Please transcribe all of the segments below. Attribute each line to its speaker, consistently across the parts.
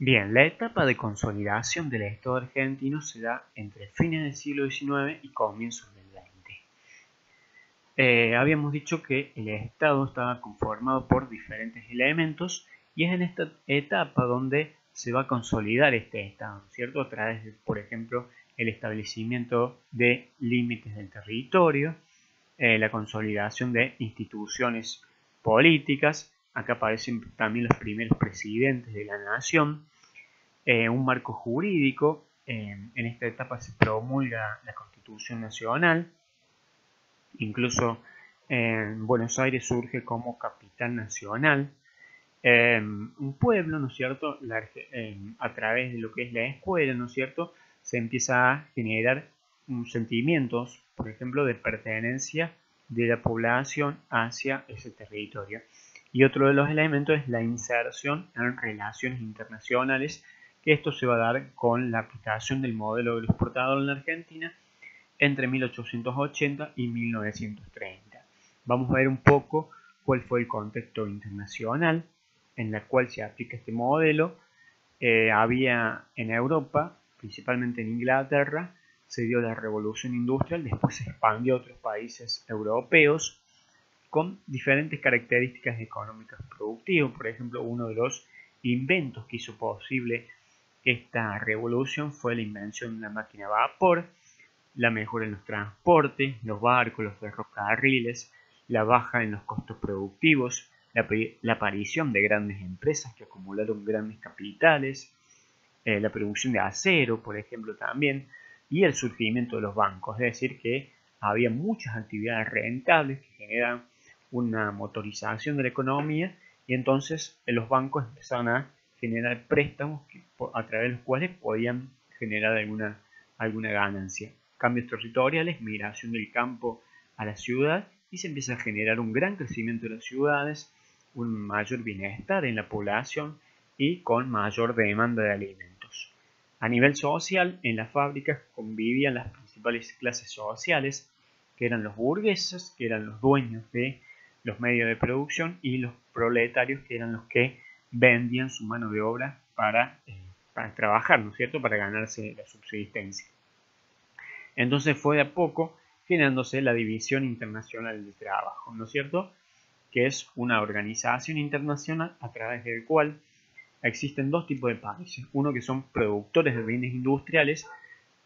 Speaker 1: Bien, la etapa de consolidación del Estado argentino se da entre fines del siglo XIX y comienzos del XX. Habíamos dicho que el Estado estaba conformado por diferentes elementos y es en esta etapa donde se va a consolidar este Estado, ¿cierto? A través de, por ejemplo, el establecimiento de límites del territorio, la consolidación de instituciones políticas. Acá aparecen también los primeros presidentes de la nación, un marco jurídico. En esta etapa se promulga la Constitución Nacional. Incluso en Buenos Aires surge como capital nacional. Un pueblo, ¿no es cierto? A través de lo que es la escuela, ¿no es cierto? Se empieza a generar sentimientos, por ejemplo, de pertenencia de la población hacia ese territorio. Y otro de los elementos es la inserción en relaciones internacionales, que esto se va a dar con la aplicación del modelo del exportador en la Argentina entre 1880 y 1930. Vamos a ver un poco cuál fue el contexto internacional en el cual se aplica este modelo. Había en Europa, principalmente en Inglaterra, se dio la revolución industrial, después se expandió a otros países europeos con diferentes características económicas productivas. Por ejemplo, uno de los inventos que hizo posible esta revolución fue la invención de la máquina a vapor, la mejora en los transportes, los barcos, los ferrocarriles, la baja en los costos productivos, la aparición de grandes empresas que acumularon grandes capitales, la producción de acero, por ejemplo, también, y el surgimiento de los bancos. Es decir, que había muchas actividades rentables que generan una motorización de la economía y entonces los bancos empezaron a generar préstamos a través de los cuales podían generar alguna ganancia. Cambios territoriales, migración del campo a la ciudad y se empieza a generar un gran crecimiento de las ciudades, un mayor bienestar en la población y con mayor demanda de alimentos. A nivel social, en las fábricas convivían las principales clases sociales, que eran los burgueses, que eran los dueños de los medios de producción, y los proletarios, que eran los que vendían su mano de obra para trabajar, ¿no es cierto?, para ganarse la subsistencia. Entonces fue de a poco generándose la División Internacional del Trabajo, ¿no es cierto?, que es una organización internacional a través del cual existen dos tipos de países. Uno que son productores de bienes industriales,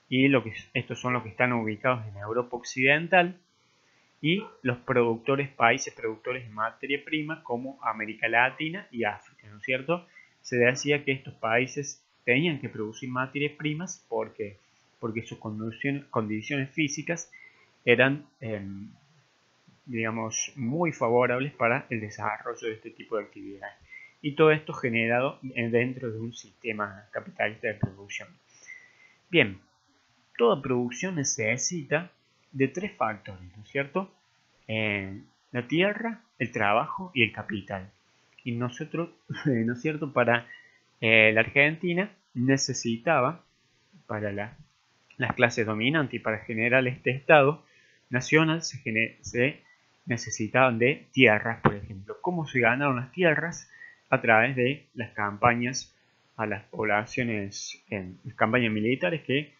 Speaker 1: y estos son los que están ubicados en Europa Occidental, y los países productores de materia prima como América Latina y África, ¿no es cierto? Se decía que estos países tenían que producir materias primas porque sus condiciones físicas eran, digamos, muy favorables para el desarrollo de este tipo de actividades. Y todo esto generado dentro de un sistema capitalista de producción. Bien, toda producción necesita de tres factores, ¿no es cierto? La tierra, el trabajo y el capital. Y nosotros, ¿no es cierto?, para la Argentina necesitaba, para las clases dominantes y para generar este Estado nacional, se necesitaban de tierras, por ejemplo. ¿Cómo se ganaron las tierras? A través de las campañas a las poblaciones, en las campañas militares que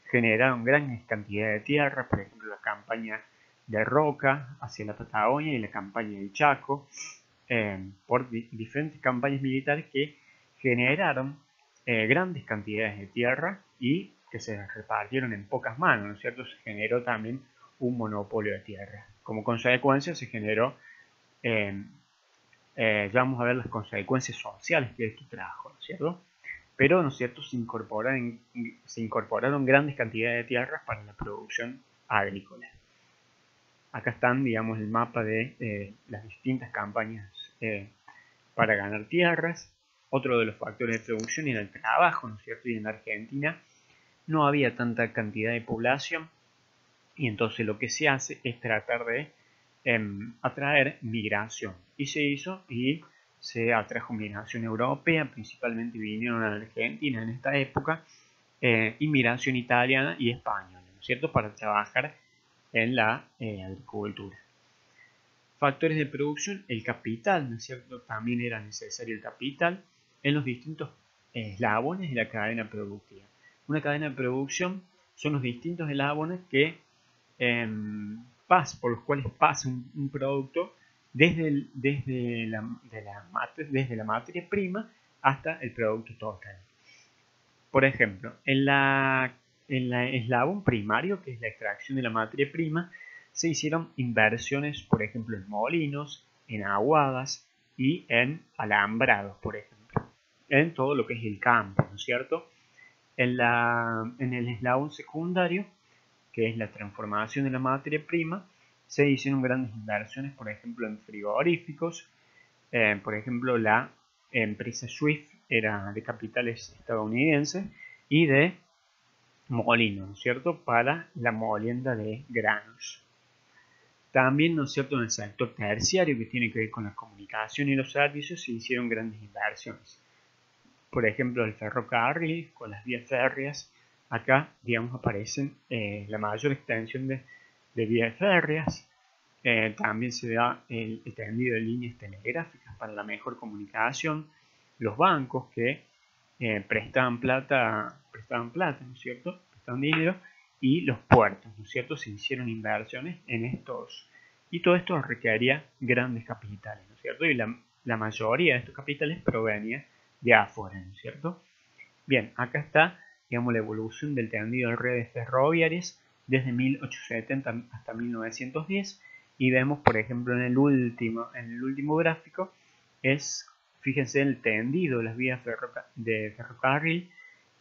Speaker 1: generaron grandes cantidades de tierra, por ejemplo la campaña de Roca hacia la Patagonia y la campaña del Chaco, por diferentes campañas militares que generaron grandes cantidades de tierra y que se repartieron en pocas manos, ¿no es cierto? Se generó también un monopolio de tierra. Como consecuencia se generó, ya vamos a ver las consecuencias sociales que esto trajo, ¿no es cierto? Pero, ¿no es cierto?, se incorporaron grandes cantidades de tierras para la producción agrícola. Acá están, digamos, el mapa de las distintas campañas para ganar tierras. Otro de los factores de producción era el trabajo, ¿no es cierto? Y en Argentina no había tanta cantidad de población, y entonces lo que se hace es tratar de atraer migración. Y se hizo, y se atrajo migración europea, principalmente vinieron a la Argentina en esta época, inmigración italiana y española, ¿no es cierto?, para trabajar en la agricultura. Factores de producción, el capital, ¿no es cierto?, también era necesario el capital. En los distintos eslabones de la cadena productiva. Una cadena de producción son los distintos eslabones que por los cuales pasa un producto desde la materia prima hasta el producto total. Por ejemplo, en el eslabón primario, que es la extracción de la materia prima, se hicieron inversiones, por ejemplo, en molinos, en aguadas y en alambrados, por ejemplo, en todo lo que es el campo, ¿no es cierto? En el eslabón secundario, que es la transformación de la materia prima, se hicieron grandes inversiones, por ejemplo, en frigoríficos. Por ejemplo, la empresa Swift era de capitales estadounidenses y de molinos, ¿no es cierto?, para la molienda de granos. También, ¿no es cierto?, en el sector terciario, que tiene que ver con la comunicación y los servicios, se hicieron grandes inversiones. Por ejemplo, el ferrocarril con las vías férreas. Acá, digamos, aparecen la mayor extensión de vías férreas. También se da el tendido de líneas telegráficas para la mejor comunicación. Los bancos que prestaban plata, ¿no es cierto?, prestaban dinero. Y los puertos, ¿no es cierto?, se hicieron inversiones en estos. Y todo esto requería grandes capitales, ¿no es cierto? Y la mayoría de estos capitales provenía de afuera, ¿no es cierto? Bien, acá está, digamos, la evolución del tendido de redes ferroviarias desde 1870 hasta 1910, y vemos, por ejemplo, en el último gráfico, fíjense, el tendido de las vías de ferrocarril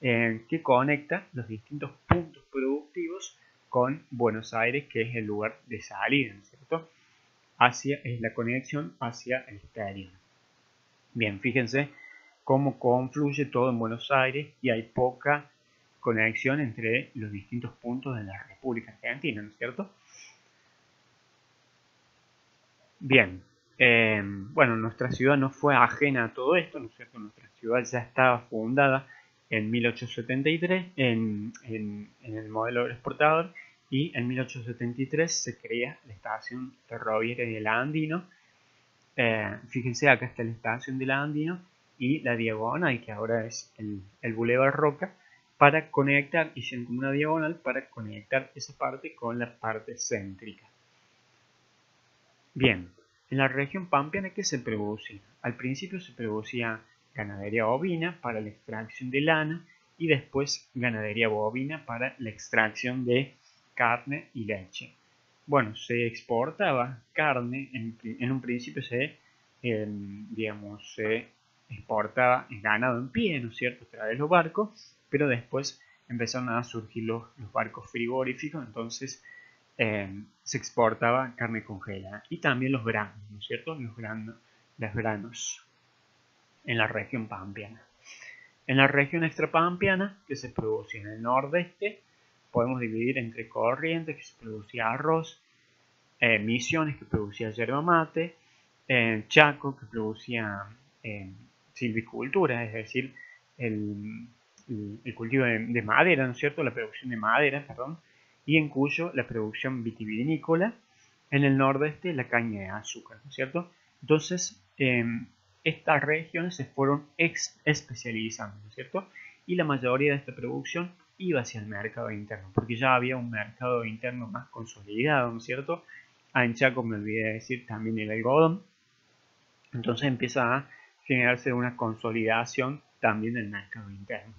Speaker 1: que conecta los distintos puntos productivos con Buenos Aires, que es el lugar de salida, ¿no es cierto? Es la conexión hacia el exterior. Bien, fíjense cómo confluye todo en Buenos Aires y hay poca conexión entre los distintos puntos de la República Argentina, ¿no es cierto? Bien, bueno, nuestra ciudad no fue ajena a todo esto, ¿no es cierto? Nuestra ciudad ya estaba fundada en 1873 en el modelo exportador, y en 1873 se crea la estación ferroviaria del Andino. Fíjense, acá está la estación del Andino y la diagonal, que ahora es el Boulevard Roca, para conectar, hicieron como una diagonal para conectar esa parte con la parte céntrica. Bien, en la región pampeana, ¿qué se producía? Al principio se producía ganadería ovina para la extracción de lana y después ganadería bovina para la extracción de carne y leche. Bueno, se exportaba carne, en un principio se exportaba ganado en pie, ¿no es cierto?, a través de los barcos, pero después empezaron a surgir los barcos frigoríficos, entonces se exportaba carne congelada y también los granos, ¿no es cierto?, los granos en la región pampeana. En la región extrapampeana, que se producía en el nordeste, podemos dividir entre Corrientes, que se producía arroz, Misiones, que producía yerba mate, Chaco, que producía silvicultura, es decir, el cultivo de madera, ¿no es cierto?, la producción de madera, perdón, y en Cuyo la producción vitivinícola, en el nordeste la caña de azúcar, ¿no es cierto? Entonces, estas regiones se fueron especializando, ¿no es cierto? Y la mayoría de esta producción iba hacia el mercado interno, porque ya había un mercado interno más consolidado, ¿no es cierto? En Chaco, me olvidé de decir, también el algodón. Entonces empieza a generarse una consolidación también del mercado interno.